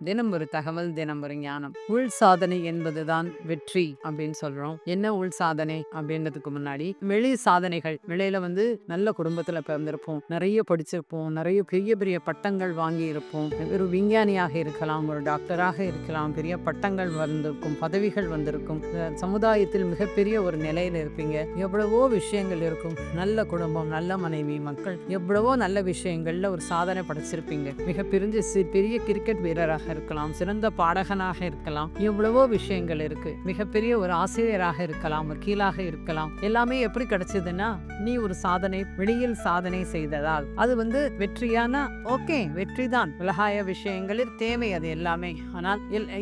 தினம் ஒரு தகவல், தினம் ஒரு ஞானம். உள் சாதனை என்பதுதான் வெற்றி அப்படின்னு சொல்றோம். என்ன உள் சாதனை அப்படின்றதுக்கு முன்னாடி வெளி சாதனைகள், வெளியில நல்ல குடும்பத்துல பிறந்திருப்போம், நிறைய படிச்சிருப்போம், நிறைய பெரிய பெரிய பட்டங்கள் வாங்கி இருப்போம், ஒரு விஞ்ஞானியாக இருக்கலாம், ஒரு டாக்டராக இருக்கலாம், பெரிய பட்டங்கள் வந்திருக்கும், பதவிகள் வந்திருக்கும், சமுதாயத்தில் மிகப்பெரிய ஒரு நிலையில இருப்பீங்க. எவ்வளவோ விஷயங்கள் இருக்கும், நல்ல குடும்பம், நல்ல மனைவி, மக்கள், எவ்வளவோ நல்ல விஷயங்கள்ல ஒரு சாதனை படைச்சிருப்பீங்க. பெரிய கிரிக்கெட் வீரராக இருக்கலாம், சிறந்த பாடகனாக இருக்கலாம், எவ்வளவோ விஷயங்கள் இருக்கு. மிகப்பெரிய ஒரு ஆசிரியராக இருக்கலாம், வக்கீலாக இருக்கலாம். எல்லாமே எப்படி கிடைச்சதுன்னா நீ ஒரு சாதனை, வெளியில் சாதனை செய்ததால். அது வெற்றியான ஓகே, வெற்றிதான். உலகாய விஷயங்களில் தேவை அது எல்லாமே. ஆனால்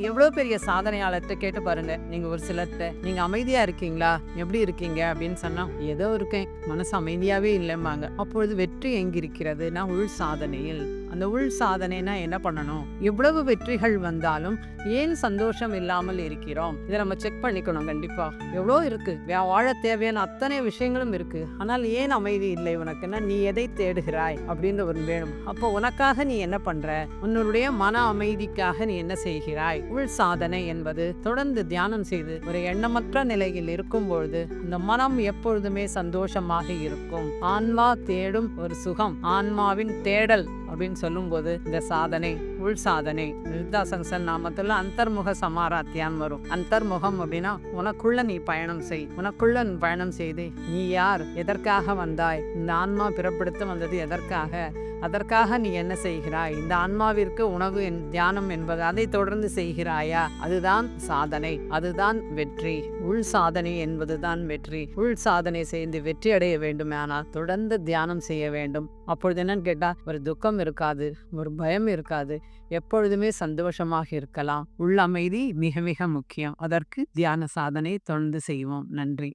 எவ்வளவு பெரிய சாதனையாளர்கிட்ட கேட்டு பாருங்க, நீங்க ஒரு சிலர்கிட்ட நீங்க அமைதியா இருக்கீங்களா, எப்படி இருக்கீங்க அப்படின்னு சொன்னா ஏதோ இருக்கேன், மனசு அமைதியாவே இல்லைம்பாங்க. அப்பொழுது வெற்றி எங்கிருக்கிறதுனா உள் சாதனையில். அந்த உள் சாதனைனா என்ன பண்ணணும்? எவ்வளவு வெற்றிகள் வந்தாலும் ஏன் சந்தோஷம் இல்லாமல் இருக்கிறோம்? இதை நம்ம செக் பண்ணிக்கணும். கண்டிப்பா எவ்வளோ இருக்கு, வாழ தேவையான அத்தனை விஷயங்களும் இருக்கு, ஆனால் ஏன் அமைதி இல்லை உனக்குன்னா நீ எதை தேடுகிறாய் அப்படின்னு ஒரு வேணும். அப்போ உனக்காக நீ என்ன பண்ற? உன்னுடைய மன அமைதிக்காக நீ என்ன செய்கிறாய்? உள் சாதனை என்பது தொடர்ந்து தியானம் செய்து ஒரு எண்ணமற்ற நிலையில் இருக்கும் பொழுது இந்த மனம் எப்பொழுதுமே சந்தோஷமாக இருக்கும். ஆன்மா தேடும் ஒரு சுகம், ஆன்மாவின் தேடல் அப்படின்னு சொல்லும் போது இந்த சாதனை, உள் சாதனை, நிர்தாசன் நாமத்துல அந்தர்முக சமாராத்தியான் வரும். அந்தர்முகம் அப்படின்னா உனக்குள்ள நீ பயணம் செய். உனக்குள்ள நீ பயணம் செய்து நீ யார், எதற்காக வந்தாய், இந்த ஆன்மா பிறப்படுத்த வந்தது எதற்காக, அதற்காக நீ என்ன செய்கிறாய், இந்த ஆன்மாவிற்கு உணவு தியானம் என்பது அதை தொடர்ந்து செய்கிறாயா? அதுதான் சாதனை, அதுதான் வெற்றி. உள் சாதனை என்பதுதான் வெற்றி. உள் சாதனை செய்து வெற்றி அடைய வேண்டுமானால் தொடர்ந்து தியானம் செய்ய வேண்டும். அப்பொழுது என்னன்னு கேட்டா ஒரு துக்கம் இருக்காது, ஒரு பயம் இருக்காது, எப்பொழுதுமே சந்தோஷமாக இருக்கலாம். உள் அமைதி மிக மிக முக்கியம். அதற்கு தியான சாதனை தொடர்ந்து செய்வோம். நன்றி.